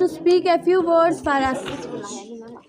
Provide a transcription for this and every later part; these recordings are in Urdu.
to speak a few words for us.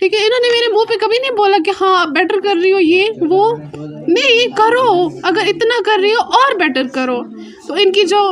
ٹھیک ہے. انہوں نے میرے منہ پہ کبھی نہیں بولا کہ ہاں آپ بیٹر کر رہی ہو یہ وہ, نہیں کرو, اگر اتنا کر رہی ہو اور بیٹر کرو. تو ان کی جو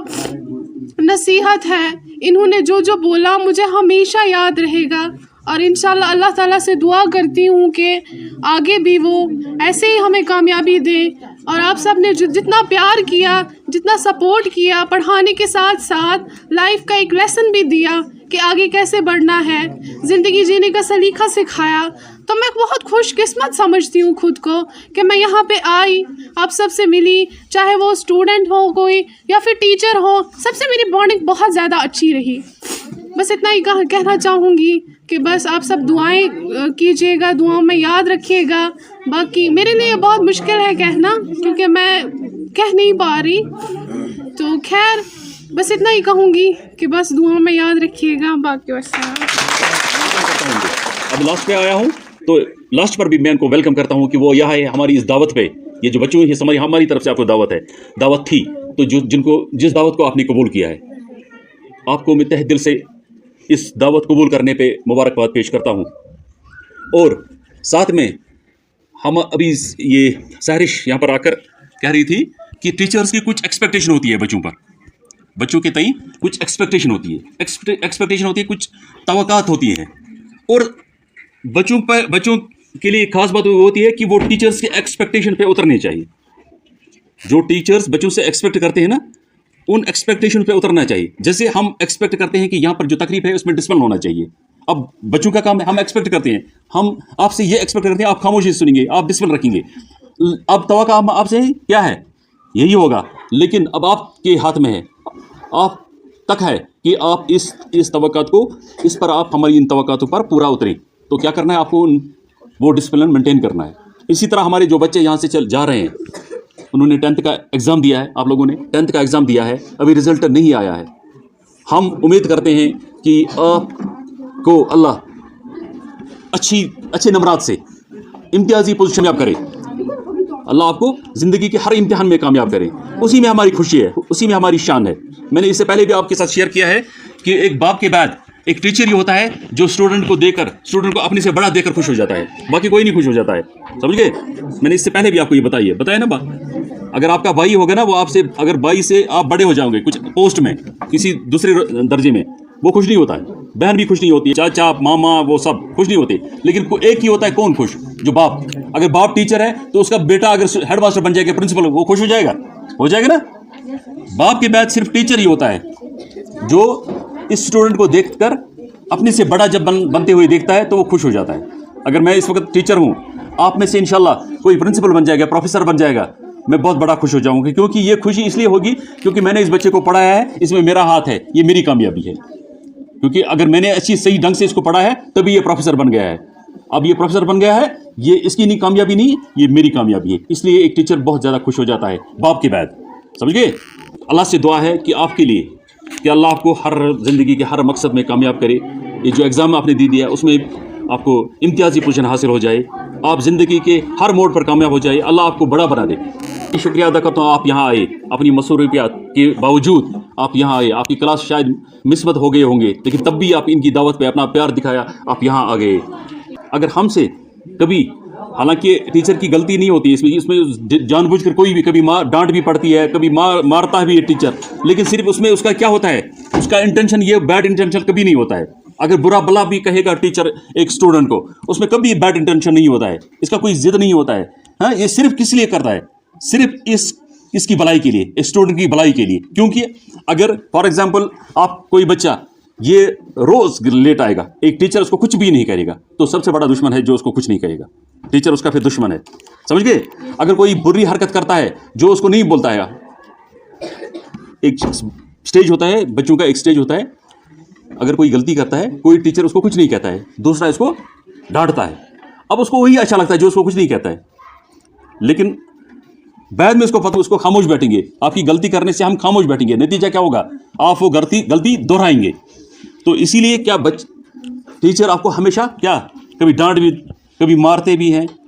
نصیحت ہے, انہوں نے جو بولا مجھے ہمیشہ یاد رہے گا, اور انشاءاللہ اللہ تعالیٰ سے دعا کرتی ہوں کہ آگے بھی وہ ایسے ہی ہمیں کامیابی دے. اور آپ سب نے جتنا پیار کیا, جتنا سپورٹ کیا, پڑھانے کے ساتھ ساتھ لائف کا ایک لیسن بھی دیا کہ آگے کیسے بڑھنا ہے, زندگی جینے کا سلیقہ سکھایا, تو میں بہت خوش قسمت سمجھتی ہوں خود کو کہ میں یہاں پہ آئی, آپ سب سے ملی, چاہے وہ اسٹوڈنٹ ہو کوئی یا پھر ٹیچر ہو, سب سے میری بانڈنگ بہت زیادہ اچھی رہی. بس اتنا ہی کہنا چاہوں گی کہ بس آپ سب دعائیں کیجیے گا, دعاؤں میں یاد رکھیے گا. باقی میرے لیے بہت مشکل ہے کہنا کیونکہ میں کہہ نہیں پا رہی, تو خیر بس اتنا ہی کہوں گی کہ بس دعاؤں میں یاد رکھیے گا. باقی والسلام. اب لاسٹ پہ آیا ہوں تو لاسٹ پر بھی میں ان کو ویلکم کرتا ہوں کہ وہ یہاں ہے ہماری اس دعوت پہ. یہ جو بچوں کی ہماری طرف سے آپ کو دعوت تھی, تو جس دعوت کو آپ نے قبول کیا ہے, آپ کو میں تہ دل سے اس دعوت قبول کرنے پہ مبارکباد پیش کرتا ہوں. اور ساتھ میں ہم ابھی یہ سہرش یہاں پر آ کر کہہ رہی تھی کہ ٹیچرز کی کچھ ایکسپیکٹیشن ہوتی ہے بچوں کے تئیں کچھ ایکسپیکٹیشن ہوتی ہے, کچھ توقعات ہوتی ہیں, اور بچوں کے لیے خاص بات ہوتی ہے کہ وہ ٹیچرز کے ایکسپیکٹیشن پہ اترنے چاہیے. جو ٹیچرز بچوں سے ایکسپیکٹ کرتے ہیں نا, ان ایکسپیکٹیشن پہ اترنا چاہیے. جیسے ہم ایکسپیکٹ کرتے ہیں کہ یہاں پر جو تقریب ہے اس میں ڈسپلن ہونا چاہیے. اب بچوں کا کام ہے, ہم ایکسپیکٹ کرتے ہیں, ہم آپ سے یہ ایکسپیکٹ کرتے ہیں آپ خاموشی سنیں گے, آپ ڈسپلن رکھیں گے. اب توقع آپ سے کیا ہے, یہی ہوگا. لیکن اب آپ کے ہاتھ میں ہے, آپ تک ہے کہ آپ اس توقعات کو, اس پر آپ ہماری ان توقعاتوں پر پورا اتریں. تو کیا کرنا ہے, آپ کو وہ ڈسپلن مینٹین کرنا ہے. اسی طرح ہمارے جو بچے یہاں سے جا رہے ہیں, انہوں نے 10th کا ایگزام دیا ہے, آپ لوگوں نے 10th کا ایگزام دیا ہے, ابھی رزلٹ نہیں آیا ہے. ہم امید کرتے ہیں کہ آپ کو اللہ اچھے نمبرات سے امتیازی پوزیشن میں آپ کرے. اللہ آپ کو زندگی کے ہر امتحان میں کامیاب کرے. اسی میں ہماری خوشی ہے, اسی میں ہماری شان ہے. میں نے اس سے پہلے بھی آپ کے ساتھ شیئر کیا ہے کہ ایک باپ کے بعد ایک ٹیچر ہی ہوتا ہے جو اسٹوڈنٹ کو اپنے سے بڑا دے کر خوش ہو جاتا ہے, باقی کوئی نہیں خوش ہو جاتا ہے. سمجھ گئے؟ میں نے اس سے پہلے بھی آپ کو یہ بتایا نا بات. اگر آپ کا بھائی ہوگا نا, وہ آپ سے اگر بھائی سے آپ بڑے ہو جاؤ گے کچھ پوسٹ میں, کسی دوسرے درجے میں, وہ خوش نہیں ہوتا ہے. بہن بھی خوش نہیں ہوتی ہے, چاچا ماما وہ سب خوش نہیں ہوتے. لیکن ایک ہی ہوتا ہے کون خوش, جو باپ. اگر باپ ٹیچر ہے تو اس کا بیٹا اگر ہیڈ ماسٹر بن جائے گا, پرنسپل, وہ خوش ہو جائے گا نا. باپ کے بعد صرف ٹیچر ہی ہوتا ہے جو اس اسٹوڈنٹ کو دیکھ کر اپنے سے بڑا جب بنتے ہوئے دیکھتا ہے تو وہ خوش ہو جاتا ہے. اگر میں اس وقت ٹیچر ہوں, آپ میں سے انشاءاللہ کوئی پرنسپل بن جائے گا, پروفیسر بن جائے گا, میں بہت بڑا خوش ہو جاؤں گا. کیونکہ یہ خوشی اس لیے ہوگی کیونکہ میں نے اس بچے کو پڑھایا ہے, اس میں میرا ہاتھ ہے, یہ میری کامیابی ہے. کیونکہ اگر میں نے صحیح ڈھنگ سے اس کو پڑھا ہے تبھی یہ پروفیسر بن گیا ہے. اب یہ پروفیسر بن گیا ہے, یہ اس کی نہیں کامیابی نہیں, یہ میری کامیابی ہے. اس لیے ایک ٹیچر بہت زیادہ خوش ہو جاتا ہے باپ کے بعد. سمجھ گئے؟ اللہ سے دعا ہے کہ آپ کے لیے کہ اللہ آپ کو ہر زندگی کے ہر مقصد میں کامیاب کرے. یہ جو ایگزام آپ نے دیا ہے اس میں آپ کو امتیازی پوزیشن حاصل ہو جائے, آپ زندگی کے ہر موڑ پر کامیاب ہو جائے, اللہ آپ کو بڑا بنا دے. شکریہ ادا کرتا ہوں, آپ یہاں آئے, اپنی مصروفیات کے باوجود آپ یہاں آئے. آپ کی کلاس شاید مثبت ہو گئے ہوں گے, لیکن تب بھی آپ ان کی دعوت پہ اپنا پیار دکھایا, آپ یہاں آ گئے. اگر ہم سے کبھی, حالانکہ ٹیچر کی غلطی نہیں ہوتی اس میں جان بوجھ کر کوئی بھی کبھی ڈانٹ بھی پڑتی ہے, کبھی مارتا بھی ہے ٹیچر, لیکن صرف اس میں اس کا کیا ہوتا ہے, اس کا انٹینشن, یہ بیڈ انٹینشن کبھی نہیں ہوتا ہے. اگر برا بلا بھی کہے گا ٹیچر ایک اسٹوڈنٹ کو, اس میں کبھی بیڈ انٹینشن نہیں ہوتا ہے, اس کا کوئی ضد نہیں ہوتا ہے. ہاں, یہ صرف کس لیے کرتا ہے, صرف اس کی بھلائی کے لیے, اسٹوڈنٹ کی بھلائی کے لیے. کیونکہ اگر فار ایگزامپل آپ کوئی بچہ یہ روز لیٹ آئے گا, ایک ٹیچر اس کو کچھ بھی نہیں کرے گا, تو سب سے بڑا دشمن ہے جو اس کو کچھ نہیں کرے گا. ٹیچر اس کا پھر دشمن ہے. سمجھ گئے؟ اگر کوئی بری حرکت کرتا ہے جو اس کو نہیں بولتا ہے, ایک سٹیج ہوتا ہے, بچوں کا ایک سٹیج ہوتا ہے, اگر کوئی غلطی کرتا ہے کوئی ٹیچر اس کو کچھ نہیں کہتا ہے, دوسرا اس کو ڈانٹتا ہے. اب اس کو وہی اچھا لگتا ہے جو اس کو کچھ نہیں کہتا ہے, لیکن بعد میں اس کو پتہ, اس کو خاموش بیٹھیں گے. آپ کی غلطی کرنے سے ہم خاموش بیٹھیں گے, نتیجہ کیا ہوگا, آپ وہ غلطی دہرائیں گے. تو اسی لیے کیا ٹیچر آپ کو ہمیشہ کیا کبھی ڈانٹ بھی, کبھی مارتے بھی ہیں,